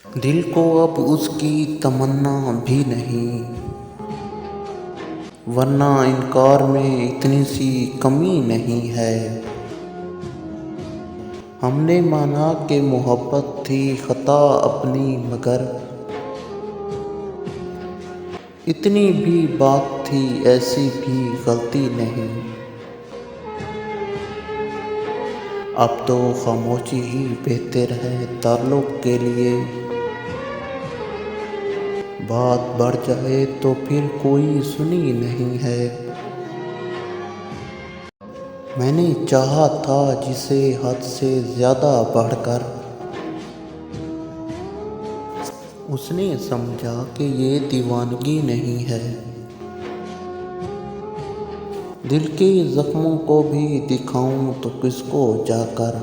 दिल को अब उसकी तमन्ना भी नहीं, वरना इनकार में इतनी सी कमी नहीं है। हमने माना कि मोहब्बत थी खता अपनी, मगर इतनी भी बात थी, ऐसी भी गलती नहीं। अब तो खामोशी ही बेहतर है ताल्लुक़ के लिए। बात बढ़ जाए तो फिर कोई सुनी नहीं है। मैंने चाहा था जिसे हद से ज़्यादा बढ़कर, उसने समझा कि ये दीवानगी नहीं है। दिल के ज़ख्मों को भी दिखाऊं तो किसको जाकर,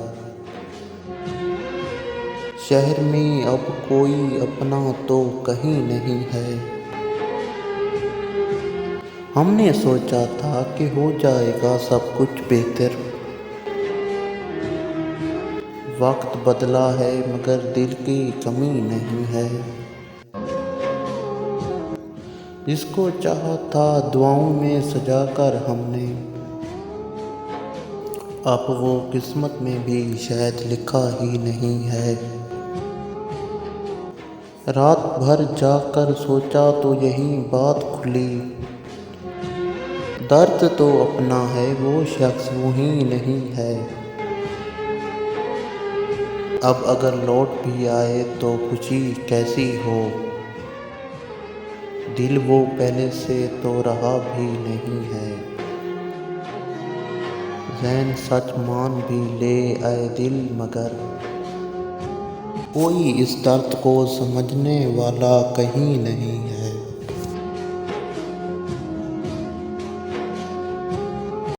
शहर में अब कोई अपना तो कहीं नहीं है। हमने सोचा था कि हो जाएगा सब कुछ बेहतर, वक्त बदला है मगर दिल की कमी नहीं है। जिसको चाहा था दुआओं में सजाकर हमने, अब वो किस्मत में भी शायद लिखा ही नहीं है। रात भर जाकर सोचा तो यही बात खुली, दर्द तो अपना है वो शख्स वही नहीं है। अब अगर लौट भी आए तो खुशी कैसी हो, दिल वो पहले से तो रहा भी नहीं है। ज़हन सच मान भी ले आए दिल, मगर कोई इस दर्द को समझने वाला कहीं नहीं है।